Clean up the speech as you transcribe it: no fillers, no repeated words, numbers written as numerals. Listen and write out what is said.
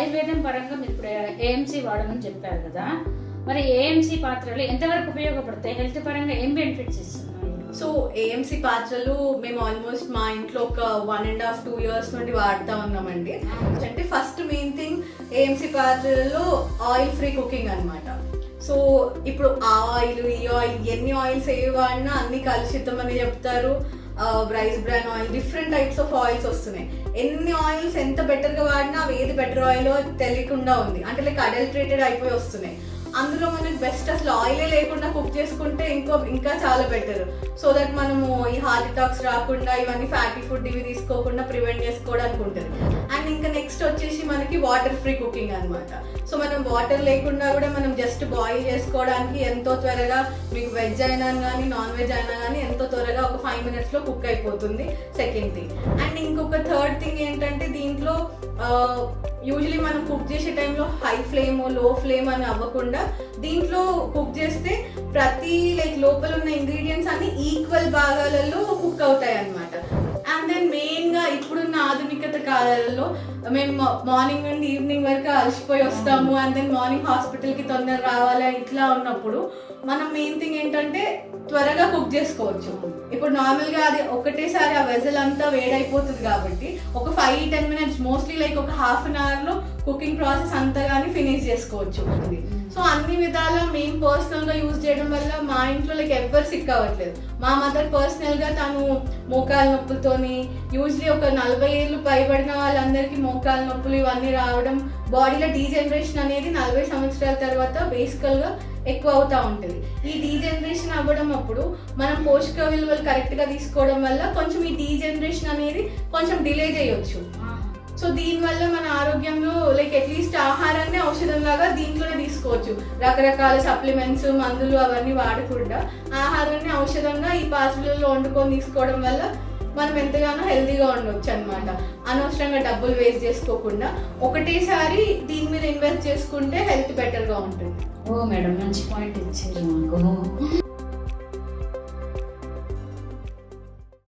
ఆయుర్వేదం పరంగా మీరు ఇప్పుడు ఏఎంసీ వాడమని చెప్పారు కదా, మరి ఏఎంసీ పాత్రలు ఎంతవరకు ఉపయోగపడతాయి? హెల్త్ పరంగా ఏం బెనిఫిట్స్ ఇస్తున్నాయి? సో ఏఎంసీ పాత్రలు మేము ఆల్మోస్ట్ మా ఇంట్లో ఒక 1.5-2 years నుండి వాడుతూ ఉన్నామండి. అంటే ఫస్ట్ మెయిన్ థింగ్ ఏఎంసీ పాత్రలలో ఆయిల్ ఫ్రీ కుకింగ్ అనమాట. సో ఇప్పుడు ఆ ఆయిల్ ఈ ఆయిల్ ఎన్ని ఆయిల్స్ ఏవి వాడినా అన్ని కలుషితం అని చెప్తారు. Rice bran oil, different types of oils వస్తున్నాయి. ఎన్ని ఆయిల్స్ ఎంత బెటర్గా వాడినా అవి ఏది బెటర్ ఆయిల్ తెలియకుండా ఉంది, అంటే లైక్ అడల్ట్రేటెడ్ అయిపోయి వస్తున్నాయి. అందులో మనకి బెస్ట్ అసలు ఆయిలే లేకుండా కుక్ చేసుకుంటే ఇంకా చాలా బెటర్. సో దట్ మనము ఈ హార్ట్ అటాక్స్ రాకుండా, ఇవన్నీ ఫ్యాటీ ఫుడ్ ఇవి తీసుకోకుండా ప్రివెంట్ చేసుకోవడానికి ఉంటుంది. అండ్ ఇంకా నెక్స్ట్ వచ్చేసి మనకి వాటర్ ఫ్రీ కుకింగ్ అనమాట. సో మనం వాటర్ లేకుండా కూడా మనం జస్ట్ బాయిల్ చేసుకోవడానికి ఎంతో త్వరగా, మీకు వెజ్ అయినా కానీ నాన్ వెజ్ అయినా కానీ ఎంతో త్వరగా ఒక 5 minutes కుక్ అయిపోతుంది. Second thing. అండ్ ఇంకొక థర్డ్ థింగ్ ఏంటంటే దీంట్లో యూజువలీ మనం కుక్ చేసే టైంలో హై ఫ్లేమ్ లో ఫ్లేమ్ అని అవ్వకుండా దీంట్లో కుక్ చేస్తే ప్రతి లైక్ లోపల ఉన్న ఇంగ్రీడియంట్స్ అన్ని ఈక్వల్ భాగాలలో కుక్ అవుతాయి అన్నమాట. అండ్ దెన్ మెయిన్గా ఇప్పుడున్న ఆధునికత కాలాలలో మేము మార్నింగ్ నుండి ఈవినింగ్ వరకు అలసిపోయి వస్తాము, అండ్ దెన్ మార్నింగ్ హాస్పిటల్కి తొందర రావాలి ఇట్లా ఉన్నప్పుడు మనం మెయిన్ థింగ్ ఏంటంటే త్వరగా కుక్ చేసుకోవచ్చు. ఇప్పుడు నార్మల్గా అది ఒకటేసారి ఆ వెజల్ అంతా వేడైపోతుంది కాబట్టి ఒక 5-10 minutes, మోస్ట్లీ లైక్ ఒక 1/2 hour కుకింగ్ ప్రాసెస్ అంతా కానీ ఫినిష్ చేసుకోవచ్చు. సో అన్ని విధాల మేము పర్సనల్గా యూజ్ చేయడం వల్ల మా ఇంట్లో లైక్ ఎవ్వరు సిక్ అవ్వట్లేదు. మా మదర్ పర్సనల్గా తను మోకాల నొప్పులతోని, యూజువలీ ఒక 40 ఏళ్ళు పైబడిన వాళ్ళందరికీ మోకాల నొప్పులు ఇవన్నీ రావడం, బాడీలో డీజనరేషన్ అనేది 40 సంవత్సరాల తర్వాత బేసికల్గా ఎక్కువ అవుతూ ఉంటుంది. ఈ డీజనరేషన్ అవ్వడం అప్పుడు మనం పోషక విలువలు కరెక్ట్గా తీసుకోవడం వల్ల కొంచెం ఈ డీజనరేషన్ అనేది కొంచెం డిలే చేయొచ్చు. సో దీనివల్ల మన ఆరోగ్యంలో లైక్ అట్లీస్ట్ ఆహారాన్ని ఔషధం లాగా దీంట్లోనే తీసుకోవచ్చు. రకరకాల సప్లిమెంట్స్, మందులు అవన్నీ వాడకుండా ఆహారాన్ని ఔషధంగా ఈ పాత్రలలో వండుకొని తీసుకోవడం వల్ల మనం ఎంతగానో హెల్తీగా ఉండొచ్చు అనమాట. అనవసరంగా డబ్బులు వేస్ట్ చేసుకోకుండా ఒకటేసారి దీని మీద ఇన్వెస్ట్ చేసుకుంటే హెల్త్ బెటర్గా ఉంటుంది. ఓ మేడం, మంచి పాయింట్ ఇచ్చారు మాకు.